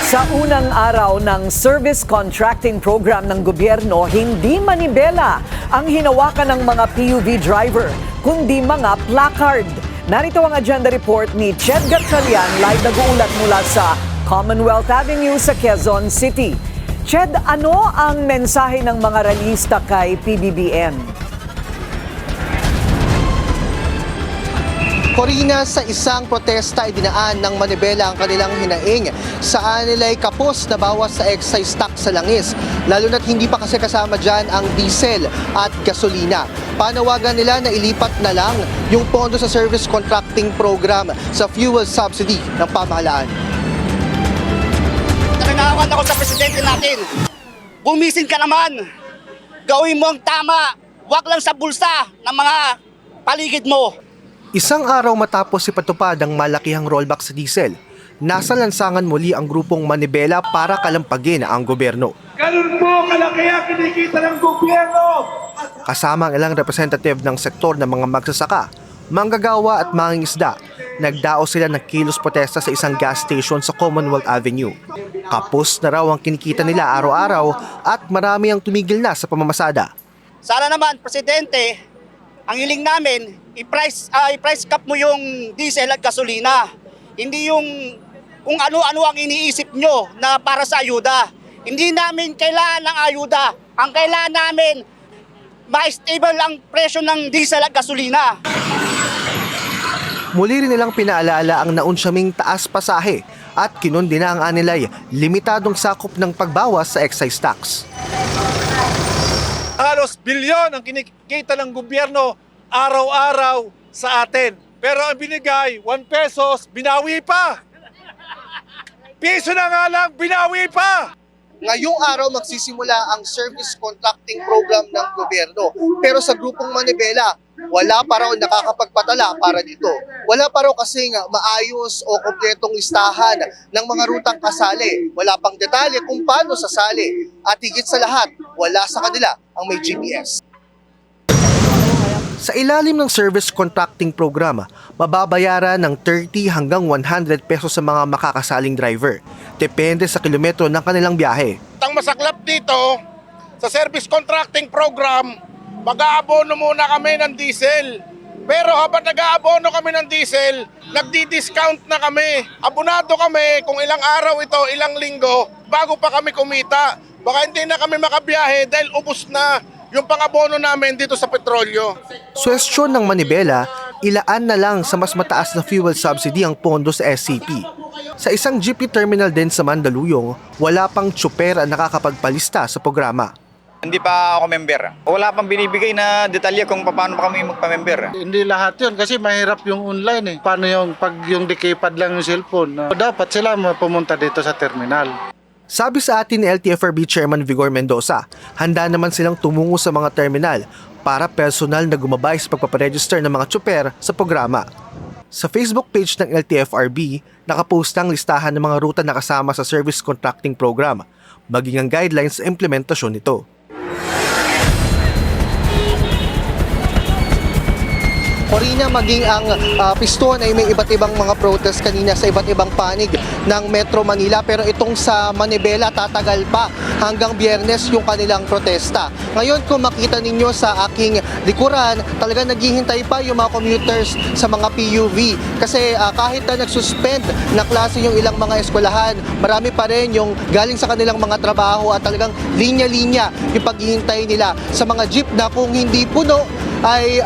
Sa unang araw ng service contracting program ng gobyerno, hindi manibela ang hinawakan ng mga PUV driver, kundi mga placard. Narito ang agenda report ni Ched Gatchalian, live nag-uulat mula sa Commonwealth Avenue sa Quezon City. Ched, ano ang mensahe ng mga rallyista kay PBBM? Corina, sa isang protesta ay dinaan ng manibela ang kanilang hinaing. Saan nila'y kapos na bawas sa excise tax sa langis. Lalo na't hindi pa kasi kasama dyan ang diesel at gasolina. Panawagan nila na ilipat na lang yung pondo sa service contracting program sa fuel subsidy ng pamahalaan. Nananawagan ako sa presidente natin. Bumisin ka naman. Gawin mo ang tama. Huwag lang sa bulsa ng mga paligid mo. Isang araw matapos ipatupad ang malakihang rollback sa diesel, nasa lansangan muli ang grupong manibela para kalampagin ang gobyerno. Ganun po kalaki ang kinikita ng gobyerno! Kasama ang ilang representative ng sektor ng mga magsasaka, manggagawa at mangingisda, nagdao sila ng kilos protesta sa isang gas station sa Commonwealth Avenue. Kapos na raw ang kinikita nila araw-araw at marami ang tumigil na sa pamamasada. Sana naman, presidente, ang hiling namin, i-price cap mo yung diesel at gasolina. Hindi yung kung ano-ano ang iniisip nyo na para sa ayuda. Hindi namin kailangan ng ayuda. Ang kailangan namin, ma-stable ang presyo ng diesel at gasolina. Muli rin nilang pinaalala ang naunsyaming taas pasahe at kinundi na ang anilay limitadong sakop ng pagbawas sa excise tax. Halos bilyon ang kinikita ng gobyerno araw-araw sa atin. Pero ang binigay, 1 pesos, binawi pa. Piso na nga lang, binawi pa. Ngayong araw magsisimula ang service contracting program ng gobyerno. Pero sa grupong manibela, wala pa raw nakakapagpatala para dito. Wala pa raw kasing maayos o kompletong listahan ng mga rutang kasali. Wala pang detalye kung paano sasali. At higit sa lahat, wala sa kanila ang may GPS. Sa ilalim ng service contracting program, mababayaran ng 30 hanggang 100 pesos sa mga makakasaling driver. Depende sa kilometro ng kanilang biyahe. Ang masaklap dito, sa service contracting program, mag-aabono muna kami ng diesel. Pero habang nag-aabono kami ng diesel, nagdi-discount na kami. Abonado kami kung ilang araw ito, ilang linggo, bago pa kami kumita. Baka hindi na kami makabiyahe dahil ubos na yung pang-abono namin dito sa petrolyo. Suwestyon ng manibela, ilaan na lang sa mas mataas na fuel subsidy ang pondo sa SCP. Sa isang jeepney terminal din sa Mandaluyong, wala pang tsuper ang nakakapagpalista sa programa. Hindi pa ako member. Wala pang binibigay na detalye kung paano pa kami magpa-member. Hindi lahat yun kasi mahirap yung online eh. Paano yung pag yung decaypad lang yung cellphone? Dapat sila pumunta dito sa terminal. Sabi sa atin ni LTFRB Chairman Vigor Mendoza, handa naman silang tumungo sa mga terminal para personal na gumabay sa pagpaparegister ng mga tsuper sa programa. Sa Facebook page ng LTFRB, nakapost ang listahan ng mga ruta na kasama sa service contracting program, maging ang guidelines sa implementasyon nito. Corina, maging ang Piston ay may iba't ibang mga protest kanina sa iba't ibang panig ng Metro Manila. Pero itong sa Manibela, tatagal pa hanggang Biyernes yung kanilang protesta. Ngayon, kung makita ninyo sa aking likuran, talaga naghihintay pa yung mga commuters sa mga PUV. Kasi kahit na nagsuspend na klase yung ilang mga eskwelahan, marami pa rin yung galing sa kanilang mga trabaho at talagang linya-linya yung paghihintay nila sa mga jeep na kung hindi puno, ay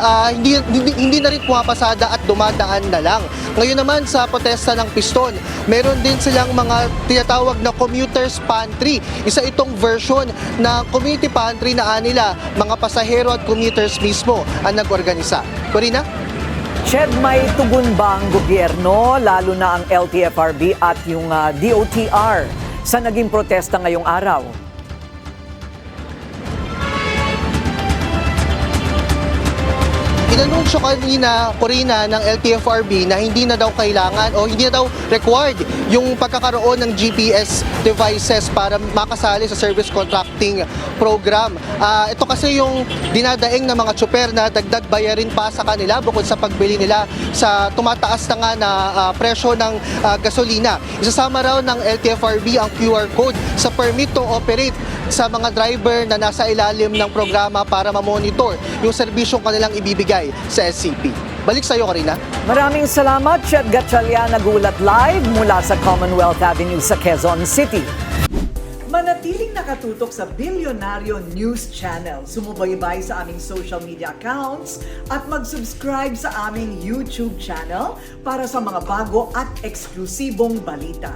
hindi na rin pumapasada at dumadaan na lang. Ngayon naman sa protesta ng Piston, meron din silang mga tinatawag na commuters pantry. Isa itong version na community pantry na nila, mga pasahero at commuters mismo ang nag-organisa. Corina? Ched, may tugon ba ang gobyerno, lalo na ang LTFRB at yung DOTR sa naging protesta ngayong araw? Inanunsyo kanina, Corina, ng LTFRB na hindi na daw kailangan o hindi na daw required yung pagkakaroon ng GPS devices para makasali sa service contracting program. Ito kasi yung dinadaing ng mga tsuper na dagdag bayarin pa sa kanila bukod sa pagbili nila sa tumataas na nga na presyo ng gasolina. Isasama raw ng LTFRB ang QR code sa permit to operate sa mga driver na nasa ilalim ng programa para ma-monitor yung serbisyong kanilang ibibigay sa SCP. Balik sa iyo, Karina. Maraming salamat, Chet Gatchalian, nagulat live mula sa Commonwealth Avenue sa Quezon City. Manatiling nakatutok sa Bilyonaryo News Channel. Sumubaybay sa aming social media accounts at mag-subscribe sa aming YouTube channel para sa mga bago at eksklusibong balita.